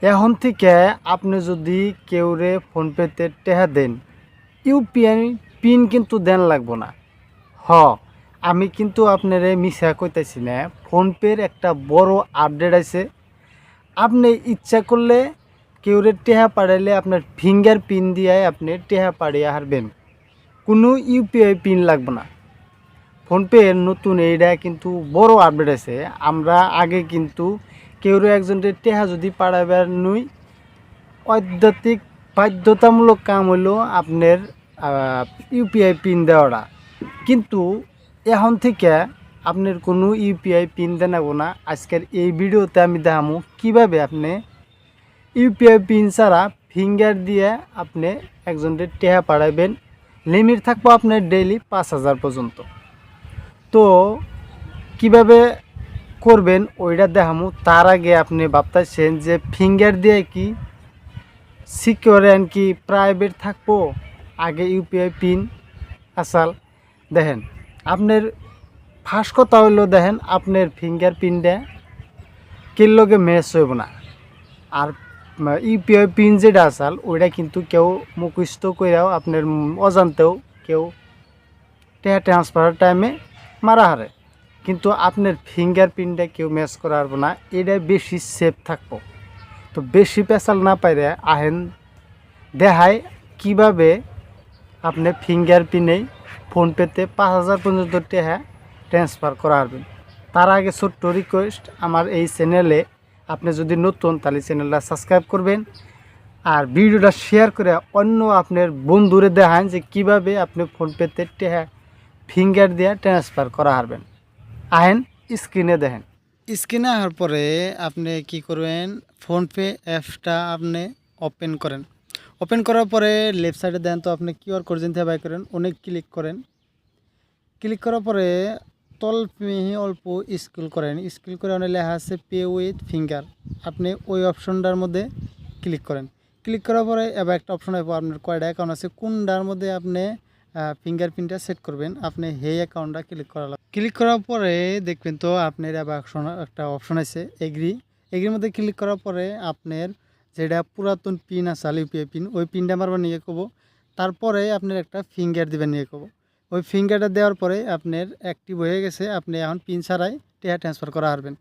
এখন থেকে আপনি যদি কেউরে ফোনপেতে টেহা দেন, ইউপিআই পিন কিন্তু দেন লাগবো না। আমি কিন্তু আপনারে মিছা কইতাছি না। ফোনপের একটা বড় আপডেট আছে। আপনি ইচ্ছা করলে কেউরে টেহা পাঠাইলে আপনার ফিঙ্গার পিন দিয়ে আপনি টেহা পাঠিয়ে হারবেন। কোনো ইউপিআই পিন লাগবে না। ফোনপের নতুন এইটা কিন্তু বড় আপডেট আছে। আমরা আগে কিন্তু কেউরে একজনের টেহা যদি পাঠাবার নই, অত্যাধিক বাধ্যতামূলক কাম হইল আপনার ইউপিআই পিন দেওয়াটা। কিন্তু এখন থেকে আপনার কোনো ইউপিআই পিন দেনাবো না। আজকের এই ভিডিওতে আমি দেখাবো কীভাবে আপনি ইউপিআই পিন ছাড়া ফিঙ্গার দিয়ে আপনি একজনের টেহা পাঠাবেন। লিমিট থাকবো আপনার ডেইলি 5,000 পর্যন্ত। তো কিভাবে করবেন ওইটা দেখামু। তার আগে আপনি ভাবতেছেন যে ফিঙ্গার দিয়ে কি সিকিউর অ্যান্ড কি প্রাইভেট থাকবো, আগে ইউপিআই পিন আসাল। দেখেন আপনার ফার্স্ট কথা হইলো, দেখেন আপনার ফিঙ্গার প্রিন্টটা কের লগে ম্যাচ হইব না। আর ইউপিআই পিন যেটা আসাল ওইটা কিন্তু কেউ মুখস্থ কইরাও আপনার অজান্তেও কেউ টাকা ট্রান্সফারের টাইমে মারা হারে। কিন্তু আপনার ফিঙ্গার প্রিন্টটা কেউ ম্যাচ করা পারবো না। এটা বেশি সেফ থাকবো। তো বেশি পেশাল না পাইরে আহেন দেখায় কিভাবে আপনি ফিঙ্গার প্রিন্টেই ফোনপেতে 5,000 পর্যন্ত টাকা ট্রান্সফার করা পারবেন। তার আগে ছোট্ট রিকোয়েস্ট, আমার এই চ্যানেলে আপনি যদি নতুন তাহলে চ্যানেলটা সাবস্ক্রাইব করবেন আর ভিডিওটা শেয়ার করে অন্য আপনার বন্ধুরে দেখান যে কিভাবে আপনি ফোনপেতে টাকা ফিঙ্গার দিয়ে ট্রান্সফার করা পারবেন। আহেন স্ক্রিনে দেখেন। স্ক্রিনে আসার পরে আপনি কি করবেন, ফোনপে অ্যাপসটা আপনি ওপেন করেন। ওপেন করার পরে লেফট সাইডে দেন তো আপনি কিউআর কোড যেতে বাই করেন, অনেক ক্লিক করেন। ক্লিক করার পরে তল অল্প স্ক্রল করেন। স্ক্রল করে অনেক লেখা আছে পে উইথ ফিঙ্গার। আপনি ওই অপশনটার মধ্যে ক্লিক করেন। ক্লিক করার পরে এবার একটা অপশন আসবো, আপনার কয়টা অ্যাকাউন্ট আছে কোনটার মধ্যে আপনি ফিঙ্গার প্রিন্টটা সেট করবেন, আপনি সেই অ্যাকাউন্টটা ক্লিক করা লাগবে। ক্লিক করার পরে দেখবেন তো আপনার এবার একটা অপশন আছে এগ্রির মধ্যে ক্লিক করার পরে আপনার যেটা পুরাতন পিন আছে ইউপিআই পিন, ওই পিনটা মারবার নিয়ে করবো। তারপরে আপনার একটা ফিঙ্গার দিবেন নিয়ে করবো। ওই ফিঙ্গারটা দেওয়ার পরে আপনার অ্যাক্টিভ হয়ে গেছে। আপনি এখন পিন ছাড়াই টাকা ট্রান্সফার করা পারবেন।